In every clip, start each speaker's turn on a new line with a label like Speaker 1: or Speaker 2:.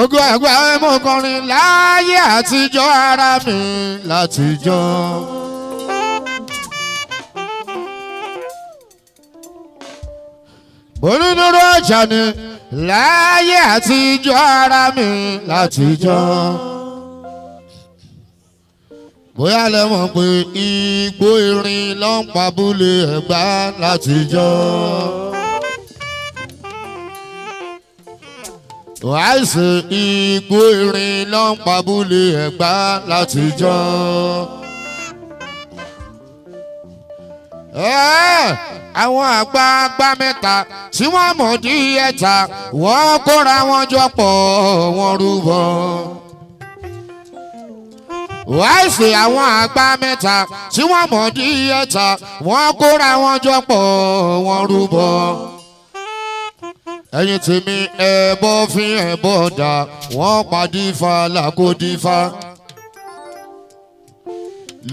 Speaker 1: Ogun àgbà ẹ̀mọ́ kọrin láyé àtijọ́ ara mi látijọ́. Bonínúró ọjà ni láyé àtijọ́ ara mi látijọ́. Bóyá lẹ mọ̀ pé igbó irin ló ń pabúlé Ẹ̀gbá látijọ́. Wàásù igbó irin ló ń pabúlé Ẹ̀gbá látijọ́. Àwọn àgbààgbà mẹ́ta tí wọ́n mọ̀ dí ẹ̀ta wọ́n kóra wọn jọ pọ̀ wọ́n rúbọ. Wàásù àwọn àgbà mẹ́ta tí wọ́n mọ̀ dí ẹ̀ta wọ́n kóra wọn jọ pọ̀ wọ́n rúbọ. Ẹ̀yin tèmi ẹbọ fi ẹbọ dà wọ́n pàdé Ifá làkòdífá.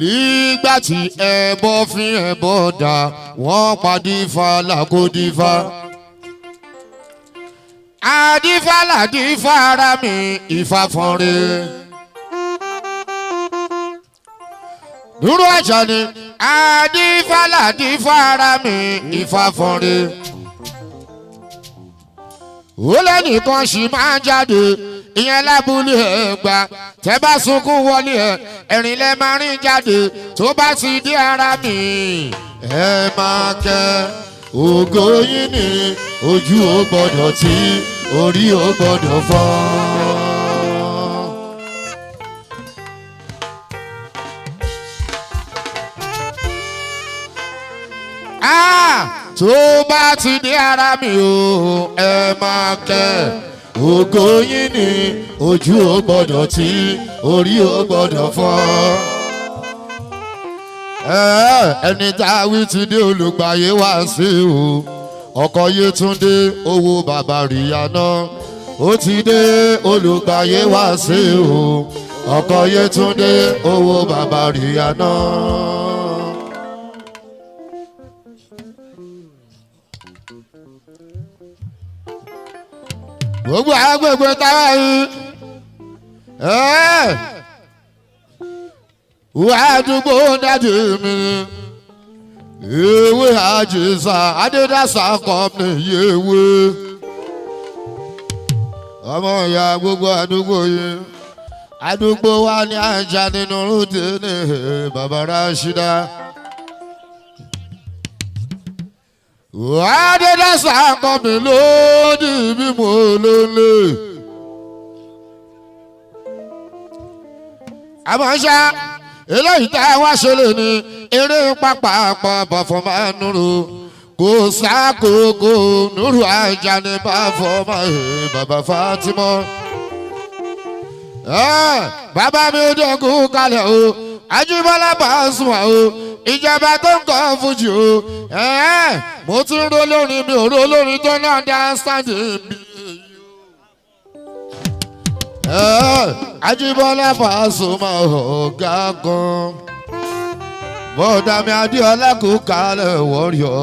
Speaker 1: Nígbà tí ẹbọ fi ẹbọ dà wọ́n pàdé Ifá làkòdífá. Àdífá làdífá ara mi Ifá fọ́nrẹ́. Dúró àjà ni àdífá làdífá ara mi Ifá fọ́nrẹ́. Ó lẹ́nìkan ṣì máa ń jáde ìyẹn lábúlé Ẹ̀gbá tẹ́ bá sunkún wọlé ẹ̀rín lẹ́ máa rìn jáde tó bá ti dé ara mi. Ẹ máa kẹ́ ògo yín ní ojú ò gbọ́dọ̀ tí orí ò gbọ́dọ̀ fọ́. Tó bá ti dé ara mi o ẹ máa kẹ́ ògo yín ní ojú ò gbọ́dọ̀ tí orí ò gbọ́dọ̀ fọ́. Ẹni tá a wí ti dé olùgbàyé wá sí o ọkọ Yétúndé owó bàbá Ríyáná ó ti dé olùgbàyé wá sí o ọkọ Yétúndé owó bàbá Ríyáná. Gbogbo agbègbè táwa yìí wà àdúgbò dájú mi ewé àjèsà adédàsá kọ́mí yéwé ọmọ ìyá gbogbo àdúgbò yìí àdúgbò wa ní àjà nínú rúdé ní bàbá Rashida. Adédàsá kọ́mí lódì bí mo ló lè. Àmọ́ ṣá eléyìí tá a wá ṣe lè ní eré pápá bàfọ́ máa ń nùrù kò sákòókò nùrù àjà ní bàfọ́ máa ń bàbá Fatima. Bàbá mi ò dẹ́kun kalẹ̀ o Ajíbọ́lá Pasuma o ìjọba tó ń kọ́ fújì o mo ti ń ro lórin mi ò ro lórin tó náà dá sáǹdì mi. Ajíbọ́lá Pasuma ọ̀gá kan bọ́ọ̀dà mi Adéọlá kò kalẹ̀ wọ́ọ̀rìọ̀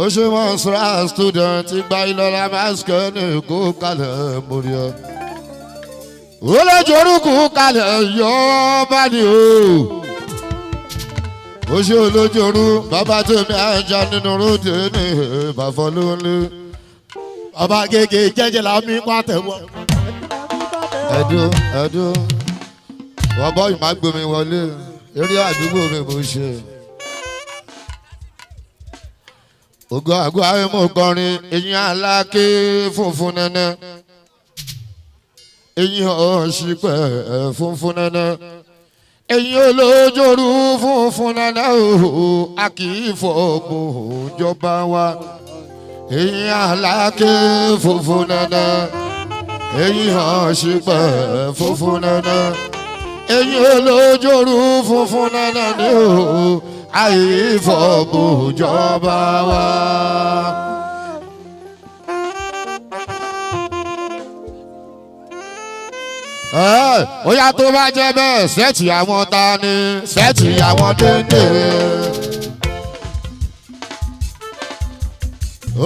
Speaker 1: oṣù mọ̀nsúrà student gba Ìlọra maskẹ́ni kò kalẹ̀ móríọ̀. Olójorúkú kalẹ̀ yọ bá ní o. Ó ṣe olójorú bàbá tèmi àjà nínú ròdì ní ìbàfọ́ lónìí.
Speaker 2: Ọba gègé jẹ́jẹ́ la mi pa tẹ̀wọ́.
Speaker 1: Ẹ̀dùn wọ́n bọ́ ìmágbómi wọlé eré àdúgbò mi mo ṣe. Ògo àgọ́ àìmọ̀ kọrin eyín aláké funfun nẹ́nẹ́. Eyín ọ̀ṣìpẹ̀ funfun nẹ́nẹ́. Eyín olójorú funfun nẹ́nẹ́ o a kì í fọ̀gbọ̀n ìjọba wa. Eyín aláké funfun nẹ́nẹ́. Eyín ọ̀ṣìpẹ̀ funfun nẹ́nẹ́. Eyín olójorú funfun nẹ́nẹ́ ni o a kì í fọ̀gbọ̀n ìjọba wa. ó yá tó bá jẹ́ bẹ́ẹ̀ sẹ́ẹ̀tì àwọn ta ni sẹ́ẹ̀tì àwọn dédé.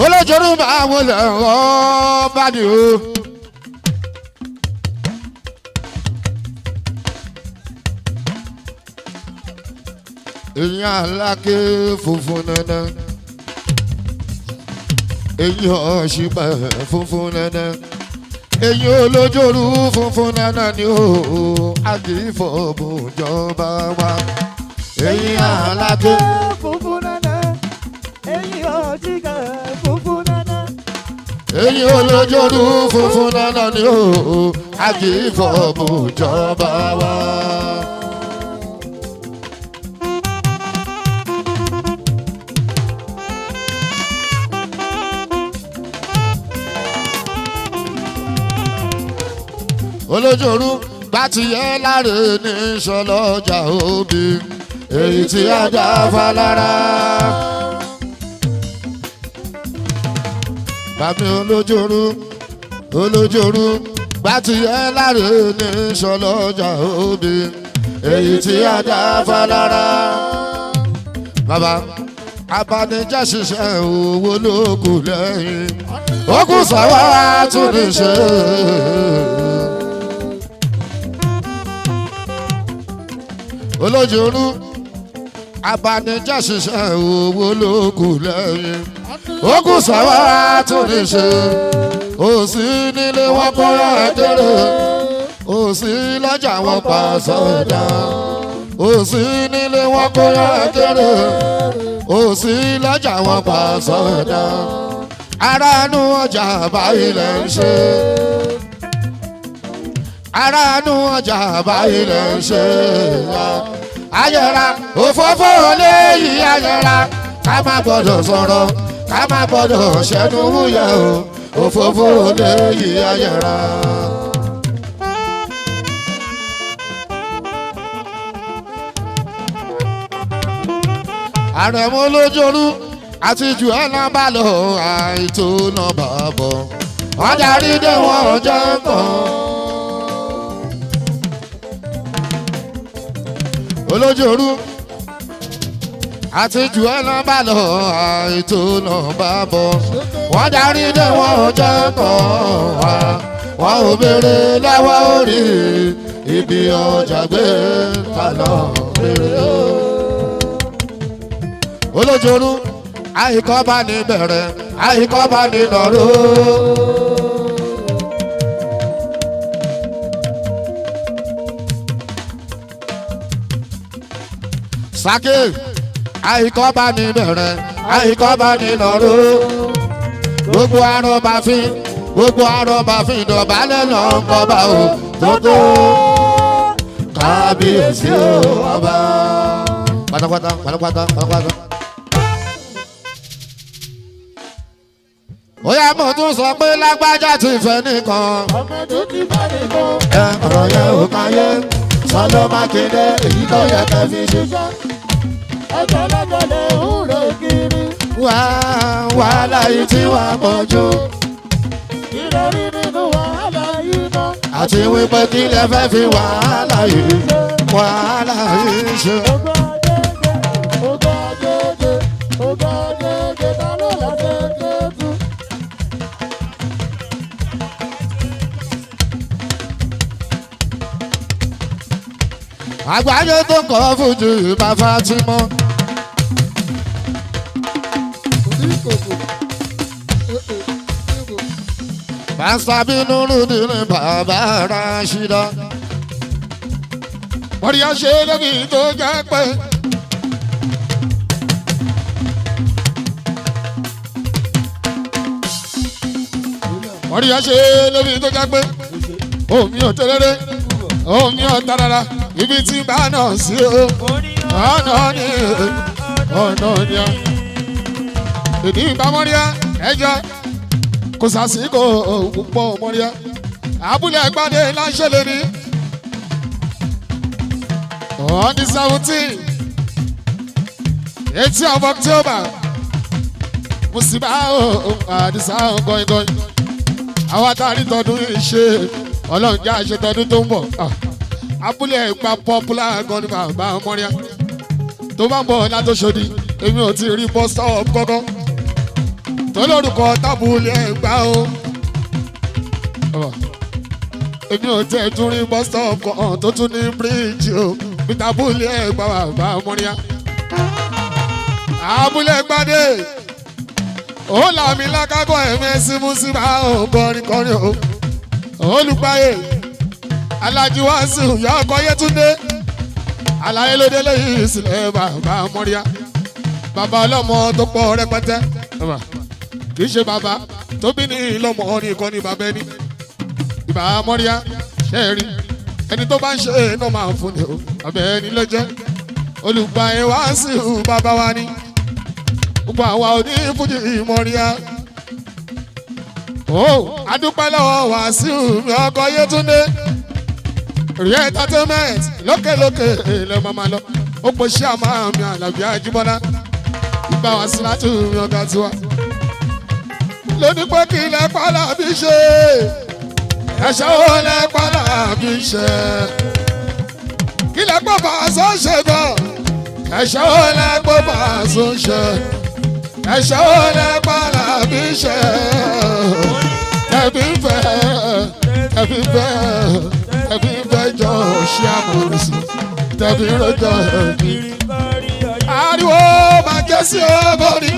Speaker 1: olójúrú máa wọlé ọ́ bá ní o. èyàn aláké funfun nana èyàn ọ̀ṣìpẹ̀ funfun nana èyàn olójúrú funfun nana ni o àkìfọ̀bù jọba wa. èyàn aláké
Speaker 3: funfun nana èyàn ọ̀ṣìpẹ̀ funfun nana
Speaker 1: èyàn olójúrú funfun nana ni o àkìfọ̀bù jọba wa. olójúrú bá ti yẹ láre ní sọlọ́jà òbí èyí tí a dá falára. bàmí olójúrú bá ti yẹ láre ní sọlọ́jà òbí èyí tí a dá falára. bàbá abanijá ṣiṣẹ́ owó ló kù lẹ́yìn ó kù sáwá tún ní ṣe. olójúrú abanijá ṣiṣẹ́ owó ló kù lẹ́yìn ó kù sáwá tún ní ṣe. ó sì nílé wọn kọ́ ẹ̀dẹ́rẹ́ ó sì lọ́jà wọn pa sọ́dà ó sì nílé wọn kọ́ ẹ̀dẹ́rẹ́ ó sì lọ́jà wọn pa sọ́dà. aráàánú ọjà báyìí lẹ́ ń ṣe aráàánú ọjà báyìí lẹ́ ń ṣe. ayẹra òfófó léyìí ayẹra ká má gbọ́dọ̀ sọ̀rọ̀ ká má gbọ́dọ̀ ṣẹ́nu wúyẹ̀ o òfófó léyìí ayẹra. àrẹ̀mú olójúrú àti jù ẹ́ náà bá lọ àìtó náà bá bọ̀ wọ́n darí dé wọn ọjọ́ kan. olójúrú àti jù ẹ́ náà bá lọ àìtó náà bá bọ̀ wọ́n darí dé wọn ọjọ́ kan wá wọn ò béèrè lọ́wọ́ orí ibi ọjà gbé kálọ̀ rere. olójúrú àìkọ́ bá ní bẹ̀rẹ̀ àìkọ́ bá ní lọ́rọ́. Sake àìkọ́ bá ní bẹ̀rẹ̀ àìkọ́ bá ní lọ́rọ́. gbogbo arọ́bà fi dọ̀bálẹ̀ lọ ń kọ́ba o tótó kábíyèsí o ọba. pátápátá. ó yá mo tún sọ pé lágbájá ti fẹ́ nìkan.
Speaker 3: ọmọdé ti bá nìkan.
Speaker 1: ọ̀rọ̀ yẹn ò káyé sọlọ́ mákindé èyí tó yẹ kẹ́ fi ṣiṣẹ́.
Speaker 3: ẹgbẹ́ lọ́jọ́lẹ̀ ń rè kiri.
Speaker 1: wàhálà yìí tí wà pọ̀ jù.
Speaker 3: ìrọ̀rí nínú wàhálà yìí náà.
Speaker 1: àti wípé kí lẹ fẹ́ fi wàhálà yìí ṣe.
Speaker 3: Ogo ajéjé ta ló lọ dédé tú.
Speaker 1: àgbáyé tó kọ́ fújì bàbá tí mọ́. pásítọ̀ bínú rúdi ní bàbá Rashida. wọ́n rí àṣẹ lóbi tó jẹ́ pé. wọ́n rí àṣẹ lóbi tó jẹ́ pé. omi ò tẹ́lẹ̀rẹ́ omi ò tarara ibi tí bá náà sí o. ọ̀nà ni ìdí ìbámọ́ríà ẹ̀jẹ̀ kò sàsìkò púpọ̀ mọ́ríà abúlé ẹgbàdé láṣẹlẹ̀ ní. on the 17th 18th of October musiba àdìsá gọ́ingọ́in àwọn àtàrí tọdún yìí ṣe ọlọ́run já àṣetọ́dún tó ń bọ̀ abúlé ẹ̀gbá popular gan ni bàbá mọ́ríà tó bá ń bọ̀ látòṣòdì èmi ò tí ì rí bus stop kọ́kọ́ tó lórúkọ tábùlé ẹ̀gbá o èmi ò tẹ̀ tún rí bus stop kan tó tún ní bíríìjì o bí tábùlé ẹ̀gbá bàbá mọ́ríà abúlé ẹ̀gbá dé ó làmì lákágọ́ ẹ̀mẹ́sì mùsùlùmá ò kọrin o olùgbàyè Aláàjì Wàsíù ìyá ọkọ Yétúndé àlàyé lóde lẹ́yìn ìsìlẹ̀ bàbá mọ́ríà bàbá ọlọ́mọ tó pọ̀ rẹpẹtẹ kì í ṣe bàbá tó bí ní ìlọ́mọ ní ìkọ́ni bàbá ẹni ìbá mọ́ríà ṣe rí ẹni tó bá ń ṣe náà máa fún ni o bàbá ẹni ló jẹ́ olùgbàyè Wàsíù bàbá wa ni gbogbo àwa ò ní fújì mọ́ríà adúpẹ́ lọ́wọ́ Wàsíù mi ọkọ Yétúndé rí entertainment lókèlókè ilẹ̀ mama lọ ó pè ṣé àmà mi Àlàbí Àjíbọ́lá ìbá wa sí láti mi ọ̀gá tiwa lóní pé kí ilẹ̀ pàlà bí ṣe ẹ̀ṣẹ̀ wo lẹ̀ pàlà bí ṣe kí ilẹ̀ pọ̀ fàṣọ ṣe gan ẹ̀ṣẹ̀ wo lẹ̀ pọ̀ fàṣọ ṣe ẹ̀ṣẹ̀ wo lẹ̀ pàlà bí ṣe ẹbí fẹ́ jọ ṣé àmọ̀ràn sí tẹ̀bí rọjò ẹbí. ariwo máa jẹ́ sí ọgọ́rin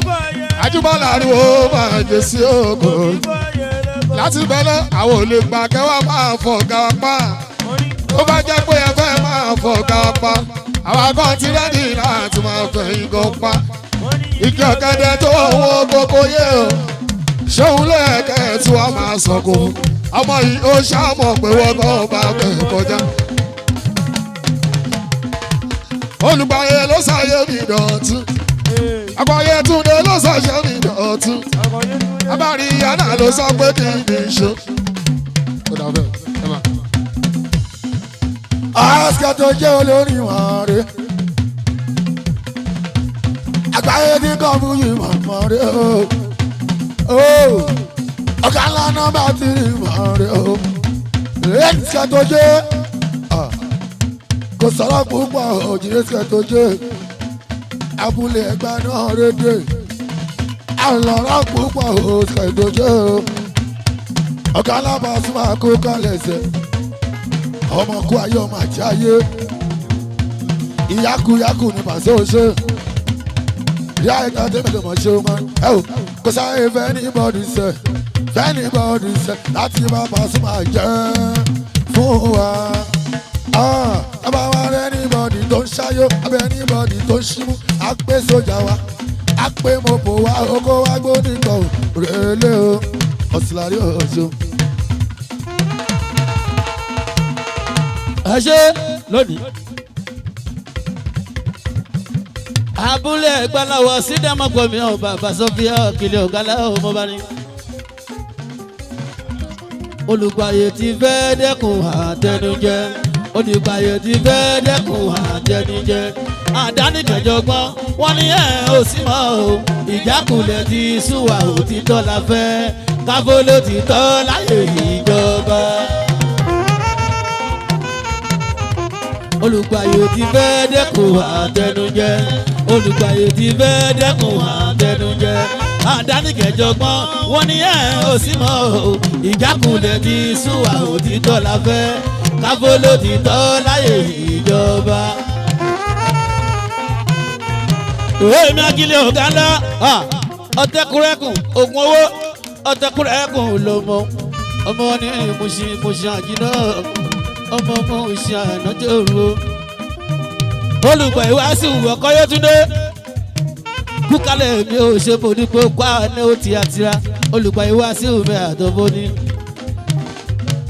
Speaker 1: Àjíbọ́lá ariwo máa jẹ́ sí ọgọ́rin láti bẹ́lẹ̀ àwọn ò lè gbà kẹwàá máa fọ gáwá pa ó bá jẹ́ pé ẹ fẹ́ máa fọ gáwá pa àwọn akọ́ ti rẹ́dì láti máa fẹ́ igán pa igi ọ̀gẹ̀dẹ̀ tó wọ́n gbogbo yé o ṣóun lẹ́ẹ̀kẹ́ tí wọ́n máa sọ̀kò ọmọ yìí ó ṣàmọ̀ pé wọ́n kọ́ bá bẹ̀ kọjá. Olùgbàyè ló ṣàyè mi dọ̀tún àgbáyé Túndé ló ṣàṣẹ mi dọ̀tún abárí yàrá ló sọ pé kí n ní ṣe.
Speaker 2: Àṣà tó jẹ́ olórí wọn rè àgbáyé ní kọ́ọ̀bù yìí mọ̀ rè o. Ọ̀gá ńlá nọ́mbà tí mọ̀ rẹ̀ o. Èsìkẹ́ tó jẹ́ kò sọ̀rọ̀ púpọ̀ òjì èsìkẹ́ tó jẹ́ abúlé ẹgbẹ́ náà rédè. Àlọ́rọ̀ púpọ̀ òsìkẹ́ tó jẹ́ o. Ọ̀gá ńlá bá súnmọ́ kó kálẹ̀ ẹsẹ̀. Ọmọ kú ayé ọmọ àti ayé. Ìyákuyáku ni pàṣẹ òṣè. Ìyá ẹ̀ka tẹ́lẹ̀ mọ̀ ṣe wọn. Ẹ o kò sáré fẹ́ ní bọ́ọ̀dù sẹ̀. Anybody say láti bá Pasuma jẹ́ fún wa. Àbá wa rẹ̀ anybody tó ń ṣáyó, abẹ́ anybody tó ń ṣímú, á pé sójà wa, á pé mopo wa, oko wa gbódìgbọ̀ rèlé o, ọ̀sìlárí ọ̀ṣọ́.
Speaker 4: Ẹ ṣe lónìí. Abúlé ìgbàláwọ̀ sídàmọ́pọ̀ mi ò bàbá Sọ́fíà kìlẹ̀ ọ̀gálá ọmọ bá ní. Olùgbàyè ti fẹ́ dẹ́kun àtẹnujẹ olùgbàyè ti fẹ́ dẹ́kun àtẹnujẹ àdánìkẹjọgbọ́n wọ́n ní ò sí mọ́ o ìjákulẹ̀ ti súwà òtítọ́ la fẹ́ káfó ló ti tọ́ láyé ìjọba. Olùgbàyè ti fẹ́ dẹ́kun àtẹnujẹ olùgbàyè ti fẹ́ dẹ́kun àtẹnujẹ àdánìkẹjọgbọ́n wọ́n ní ò sí mọ́ o ìjákulẹ̀ ti súwà òtítọ́ la fẹ́ káfó ló ti tọ́ láyé ìjọba. Èmi Akílẹ̀ ọ̀gá ńlá ọ̀tẹ́kùrẹ́kùn ògùn owó ọ̀tẹ́kùrẹ́kùn ló mọ ọmọ ní Mùṣín àjìnà ọmọ Mùṣín ànájẹ́ òru. Olùgbà Wàsíù ọkọ Yétúndé kúkálẹ̀ mi ò ṣe bò ní pé kó àná ó ti àtìrá olùgbà Wàsíù mi àtọ́bọ́ ní.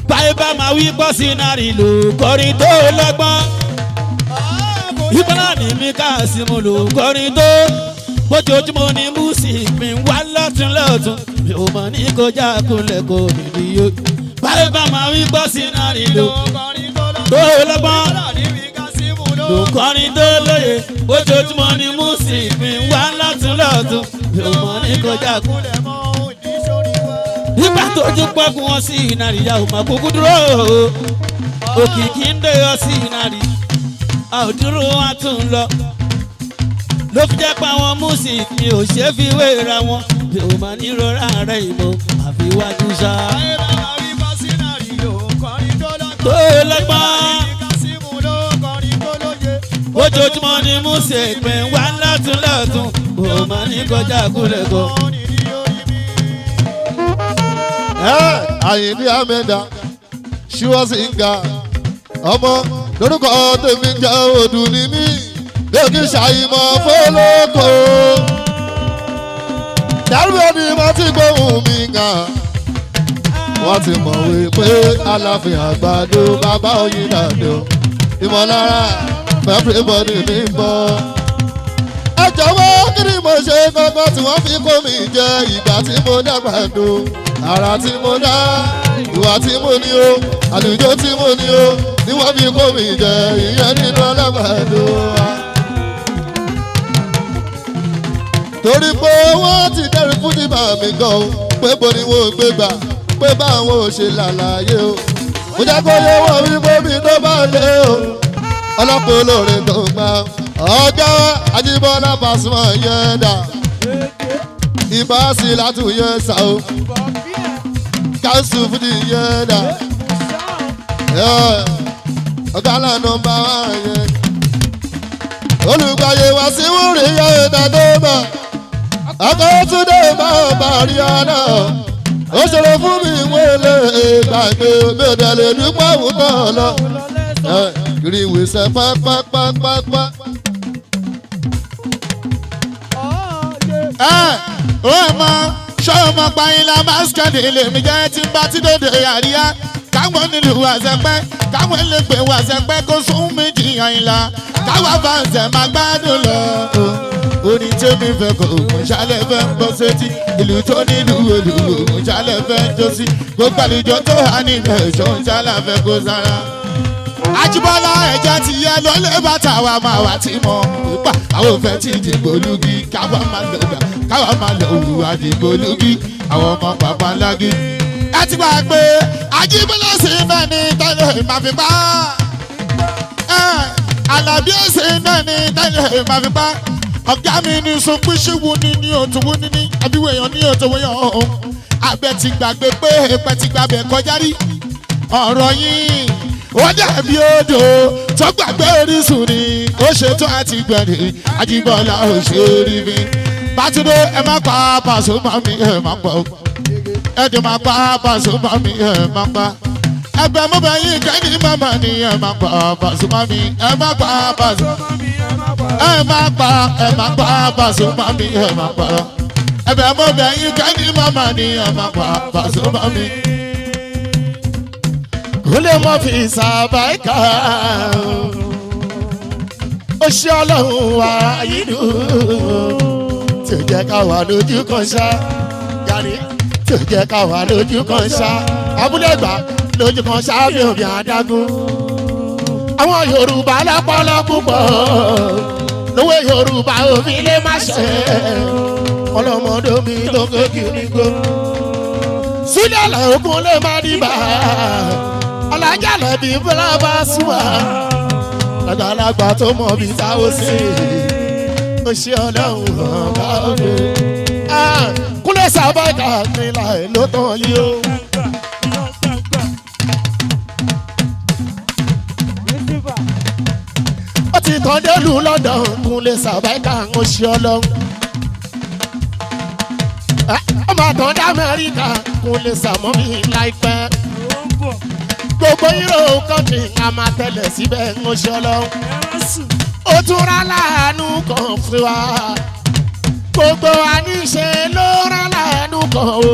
Speaker 4: Báyìí bá máa wí pọ́ sí náírà ìlú kọrin tó lọ́gbọ́n. Ìbára ni mi Kásímù ló kọrin tó. Bójoojúmọ́ ni music mi wá lọ́tún lọ́tún. Mi ò mọ̀ ní kọjá kúnlẹ̀ kò nìdí yó. Báyìí bá máa wí pọ́ sí náírà ìlú tó lọ́gbọ́n. Ló kọrin tó lóye. Bójoojúmọ́ ni music mi wá lọ́tún lọ́tún. Mi ò mọ̀ ní kọjá kúnlẹ̀ mọ́ òdì sórí wa. nígbà tó ojú pọ́kun wọn sí ìnàrí ìyá òmà kúkú dúró òkìkí ń dé ọ sí ìnàrí àòdúró wọn tún lọ ló fi jẹ́ pé àwọn músìkì ò ṣe fi wéra wọn bí o máa ní rọra rẹ̀ ìmọ̀ àfiwájú ṣá. tó lọ́gbọ́n ojoojúmọ́ ni músìkì wà lọ́tún o máa ní kọjá kúlẹ̀ kan.
Speaker 3: Àyìndé Amẹ́dà ṣíwọ́ sí ń ga ọmọ lórúkọ tèmi jẹ́ òdù ní mí lókè ṣàyìmọ̀ fọlọ́kọ. Dárúbọ ni mo ti gbóhùn mi ngà wọ́n ti mọ̀ wípé aláfin àgbàdo bàbá oyin dàdó ìmọ̀lára everybody ní bọ́. Ẹ jọ̀wọ́ kí ni mo ṣe gbọ́ngàn tí wọ́n fi kó mi jẹ ìgbà tí mo dàgbà do ara tí mo dá ìwà tí mo ní o àlùjọ tí mo ní o ni wọ́n fi kó mi jẹ ìyẹn nínú alágbàdo wa. Torí pé wọ́n ti dẹ́rù fún dìbà mi gan o pé bo ni wọ́n gbé gbà pé báwọn ò ṣe lálàyé o. Mo jẹ́ kó yẹ wọ́n wípé mi tó bá lé o ọlọ́pàá olóore tó ń gbà ọjọ́ Ajíbọ́lá Pasuma yẹn dà ìbá sí látúnyẹ sá o káńsù fúdì yẹn dà ọ̀gá lànà bá wà yẹn olùgbàyè wá sí wúrí yẹn dàdó bá akọ́túndé máa bá rí ọ̀nà ó ṣòro fún mi wọlé gbàgbé mi ò dẹ̀ lè dúpọ̀ wúkọ́ lọ kiri ìwésẹ̀ pápápápápá.
Speaker 1: ó mọ ṣọ́ọ̀mọ pààyàn máskàdé lèmi jẹ́ tí bá ti dòde àríyá káwọn nílùú àṣẹpẹ́ káwọn ẹlẹgbẹ́ wà àṣẹpẹ́ kó sún méjì àyìnlá káwọn fàǹsẹ̀ máa gbádùn lọ. orin tèmi fẹ́ kò ṣálẹ̀ fẹ́ ń bọ́ sétí ìlú tó nílùú olùwò ṣálẹ̀ fẹ́ ń jó sí gbogbo àlùjọ tó hà nínú ẹ̀ṣọ́ ṣálẹ̀ fẹ́ kó sára. Ajíbọ́lá ẹ̀jẹ̀ ti yẹ lọ́lẹ́ bàtà wa máa wà tí mọ̀ nípa àwọn òfẹ́ tí dìgbò lùgì káwọn máa lọ gbà káwọn máa lọ òwúwa dìgbò lùgì àwọn ọmọ pàpà lágì. ẹ ti gbà pé Ajíbọ́lá sì náà ní tẹ́lẹ̀ ìmàfipá Àlàbí sì náà ní tẹ́lẹ̀ ìmàfipá ọ̀gá mi ní sọpé ṣéwu ni ní òtòwó níní àbíwò èèyàn ní òtòwó yàn ọ̀hún àgbẹ̀ ti gbàgbé pé èpè ti gbàgbé kọjá rí ọ̀rọ̀ yìí ó dàbí odò tó gbàgbé orísun ni ó ṣètò àti gbẹ̀rẹ̀ Ajíbọ́lá ò ṣe rí mi. Bátúndé ẹ má pa Pasuma mi ẹ má pa ẹ dì má pa Pasuma mi ẹ má pa ẹ̀bẹ̀ mo bẹ̀ yín kẹ́ni màmá ni ẹ má pa Pasuma mi ẹ má pa Pasuma ẹ má pa Pasuma mi ẹ má pa ẹ̀bẹ̀ mo bẹ̀ yín kẹ́ni màmá ni ẹ má pa Pasuma mi. Kúlẹ̀ mọ́ fi sàbáìkà ó ṣe ọlọ́run wa yìí tí ó jẹ́ ká wà lójú kan ṣá yàrá tí ó jẹ́ ká wà lójú kan ṣá abúlé gbà lójú kan ṣá bí omi adágún. Àwọn Yorùbá lápọlọ púpọ̀ lówó Yorùbá òfin lè má ṣe ọlọ́mọdé mi tó kékeré gbó sílẹ̀ lẹ́kùn lè má dìbà alájà lẹ́bi bọ́lá bá súnmọ́ àgbàlagbà tó mọ̀ bí táwọn sí ó ṣe ọlọ́run ọ̀gá òde. Kúnlẹ̀ sábàkà nílà ẹ̀ ló tán yí o. Ó ti tán délùú London Kúnlẹ̀ sábàkà ó ṣe ọlọ́run. Ọmọ àtọ̀ dá Amẹ́ríkà Kúnlẹ̀ sàmọ́ mi láìpẹ́. Gbogbo ìró kọ́ńtì a máa tẹ̀lé síbẹ̀ ń ṣe ọlọ́run. Ó tún rà láàánú kan fún wa. Gbogbo àníṣe ló rà láàánú kan o.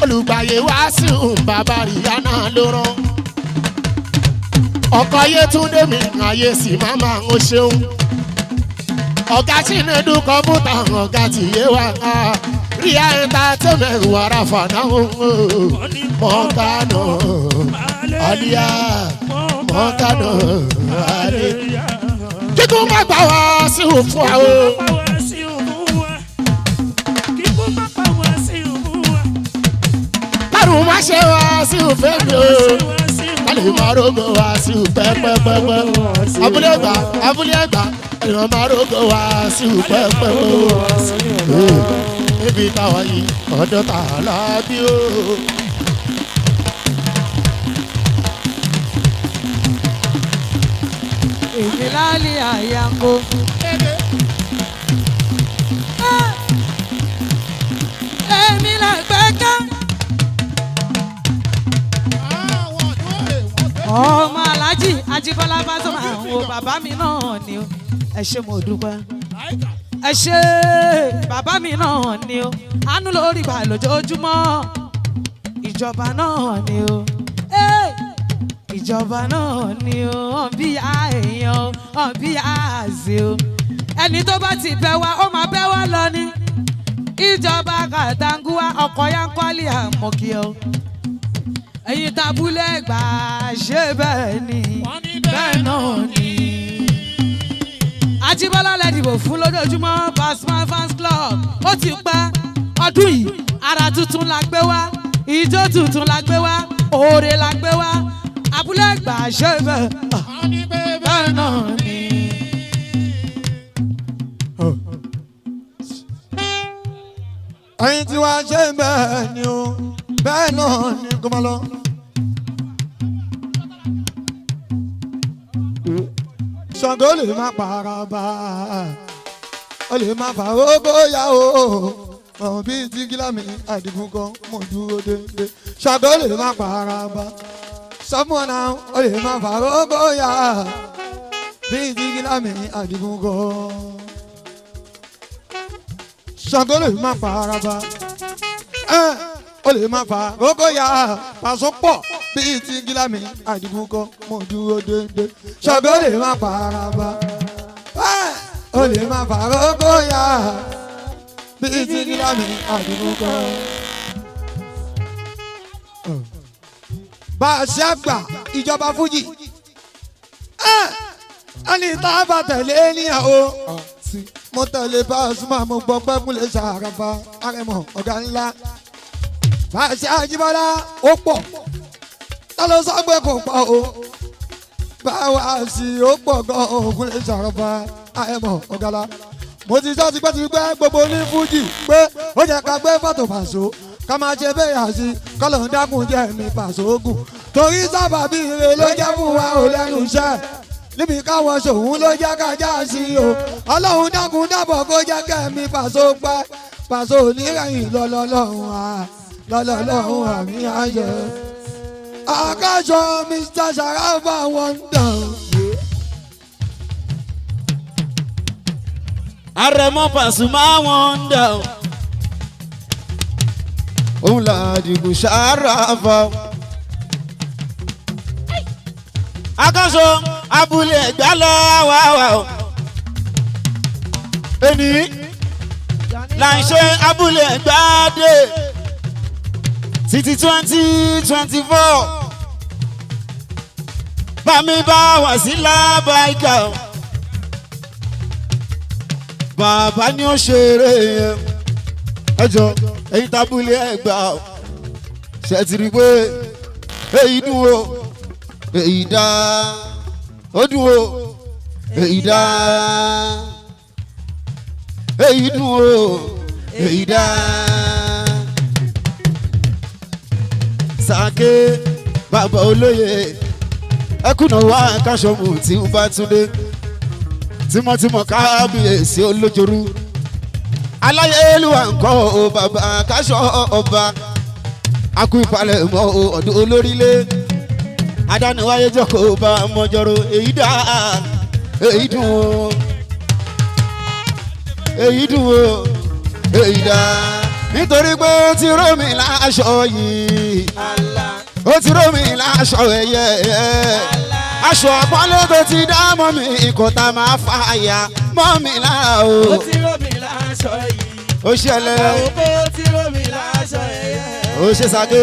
Speaker 1: Olùgbàyè wá sí bàbá Rihanna ló rán. Ọkọ̀ Yétúndé mi ayé sì máa máa ń ṣeun. Ọ̀gá Chinedu kọ̀mpútà ọ̀gá tìyé wa. Ria Entertainment wàrà fàná mọ̀kánà àlíyá mọ̀kánà àlíyá. Kíkún má gbà wá sí òfin wa o.
Speaker 2: kárùn má ṣe wá sí òfé mi o kálí máa rógò wá sí pẹ́pẹ́pẹ́pẹ́ abúlé ẹgbà èèyàn máa rógò wá sí pẹ́pẹ́pẹ́ níbi táwa yìí ọ̀dọ́ tà lábí o.
Speaker 5: ìfìlálì àyàngó. èmi là gbẹ́ká. ọmọ aláàjì Ajíbọ́lá Pasuma àwọn bàbá mi náà ni o ẹ ṣé mo dúpẹ́ ẹ ṣé bàbá mi náà ni o àánú lórí gbà lójoojúmọ́ ìjọba náà ni o ìjọba náà ni o hàn bí èèyàn hàn bí àzè o ẹni tó bá ti bẹ̀ wá ó máa bẹ̀ wá lọ ni ìjọba Kàtàngúwá ọkọ̀ Yankole àmọ̀kíọ́ ẹ̀yin tabulẹ̀ gbà ṣe bẹ́ẹ̀ ni bẹ́ẹ̀ náà ni. Ajíbọ́lá lẹ dìbò fún lójoojúmọ́ Pasuma fans club ó ti pẹ́ ọdún yìí ara tuntun la gbé wá ijó tuntun la gbé wá oore la gbé wá abúlé gbà ṣe bẹ́ẹ̀ bẹ́ẹ̀ náà ni.
Speaker 3: ẹ̀yin tí wàá ṣe bẹ́ẹ̀ ni o bẹ́ẹ̀ náà ni kò máa lọ. Ṣàngó lè má paraba ó lè má fa owó yá o ọ̀hún bíi ti gílámì àdìgún kan mọ̀ dúró déédéé. Ṣàngó lè má paraba sọ́mọ́nà ó lè má fa owó yá bíi ti gílámì àdìgún kan. Ṣàngó lè má paraba ó lè má fa owó yá pàṣọ pọ̀ bíi ti gílámì àdìgún kan mọ̀ dúró déédéé. Ṣàngó lè má paraba ó lè má fa owó yá bíi ti gílámì àdìgún kan. Bá a ṣe àgbà ìjọba fújì ẹni tá a bá tẹ̀lé níyàwó mo tẹ̀lé Pasuma mo gbọ́ pé Kúnlé Ṣàràfà Àrẹ̀mọ ọ̀gá ńlá. Bá a ṣe Àjíbọ́lá ó pọ̀ tá ló sọ pé kò pọ̀ o báwa sì ó pọ̀ gan-an Kúnlé Ṣàràfà Àrẹ̀mọ ọ̀gá ńlá. Mo ti sọ tipẹ́tipẹ́ gbogbo ní fújì pé ó jẹ́ ká gbé fọ́tò Pàṣọ ká máa ṣe bẹ́ẹ̀ àṣì kọ́lọ̀ ń dákun jẹ́ mi Pàṣọ ogun torí sábàbí ire ló jẹ́ fún wa ò lẹ́nu iṣẹ́ níbi káwọn ṣòun ló jẹ́ ká já sí o Ọlọ́run dákun dábọ̀ kó jẹ́ kẹ́mi Pàṣọ pẹ́ Pàṣọ onírẹ̀yìn lọ́lọ́lọ́hún àmì ayọ̀ àkáṣọ Mr. Sharafa Wonder.
Speaker 4: Àrẹ̀mọ Pasuma Wonder.
Speaker 3: Òun là dìgún Ṣàràfà.
Speaker 4: Akáṣọ abúlé ẹ̀gbá lọ wá o. Èní là ń ṣe abúlé ẹ̀gbá dé títí 2024. Bámi bá wà sí lábàáìkà o. Bàbá ni ó ṣeré yẹn.
Speaker 3: Ẹ jọ ẹ̀yin tábúlé ẹ̀gbá ṣe ti rí pé èyí dùn o èyí dá ó dùn o èyí dá èyí dùn o èyí dá. Sàké bàbá olóye ẹkùnà wá káṣọmù tí ń bá túndé tímọ́tímọ́ kábíyèsí olójorú aláyélúwà ńkọ́ o bàbá káṣọ ọba akú ìpalẹ̀ mọ́ o ọdún olórílẹ̀ adániwáyé jọkọ̀ bá mọ́jọ́rò èyí dá èyí dùn o èyí dùn o èyí dá nítorí pé ó ti ró mi láṣọ yìí ó ti ró mi láṣọ ẹ̀yẹ aṣọ àpọ́nlé tó ti dá mọ́ mi kò tá máa fàyà mọ́ mi lára o.
Speaker 5: ó ti ró mi láṣọ yìí.
Speaker 3: ó ṣẹlẹ̀
Speaker 5: ó ti ró mi láṣọ ẹ̀yẹ.
Speaker 3: ó ṣe Sàké.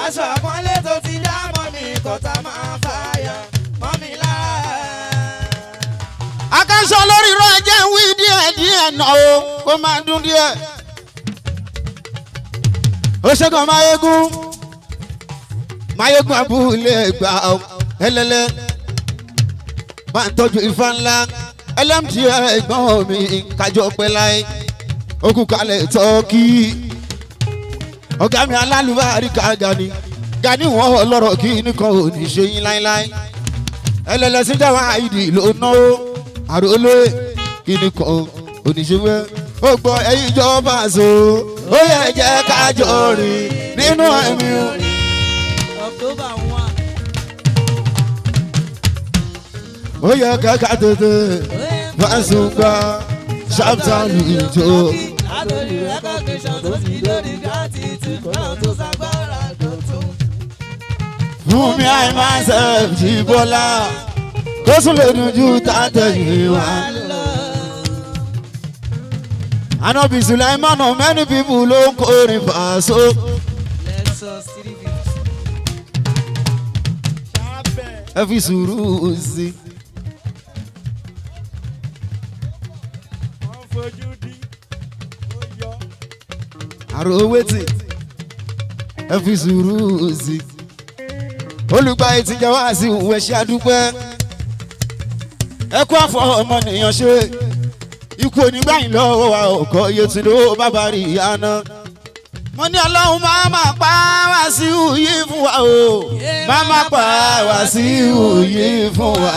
Speaker 5: aṣọ àpọ́nlé tó ti dá mọ́ mi kò tá máa fàyà mọ́ mi lára.
Speaker 4: Akáṣọ lórí irọ́ ẹjẹ́ ń wí díẹ̀ náà o kó máa dún díẹ̀.
Speaker 3: ó ṣe kàn máa eégún máyégún abúlé ẹgbà ẹlẹ́lẹ́ máa ń tọ́jú ifá ńlá ẹlẹ́mtì ẹ̀gbọ́n mi kájọ pẹ́ láyé okú kalẹ̀ tọ́kì ọ̀gá mi alálùbáríkà Gani wọn ọlọ́rọ̀ kí nìkan ò ní ṣe yín láéláé ẹlẹ́lẹ́ sí dáwà ìdí ló náwó àròlé kí nìkan ò ní ṣe wẹ́ ó gbọ́ ẹ̀yin ìjọba so ó yẹ jẹ́ kájọ rìn nínú ẹ̀mí o.
Speaker 4: October 1.
Speaker 3: ó yẹ kẹ́kẹ́ tètè fásùgbà ṣàpùtàlù ìjọ.
Speaker 4: Adoli recognition tó ti lórí gratitude kọ́nà tó ṣàgbára dọ̀tún.
Speaker 3: fún mi myself jí bọ́lá tó tún lè dojú tàtẹ̀yìn wá. Anobi Sulaiman of many people ló ń kórè fàṣọ.
Speaker 4: Lexus 350.
Speaker 3: ẹ fi sùúrù sí. àròwétì ẹ fi sùúrù sí. olùgbà ìtìjà wá sí òun ẹ̀ṣẹ̀ àdúpẹ́. ẹ kó àfọ ọmọnìyàn ṣe ikú onígbàyìn lọ́wọ́ wa ọkọ̀ Yétúndé bàbá rí àná. mo ní ọlọ́run máa máa pa wá sí òye fún wa o máa máa pa wá sí òye fún wa.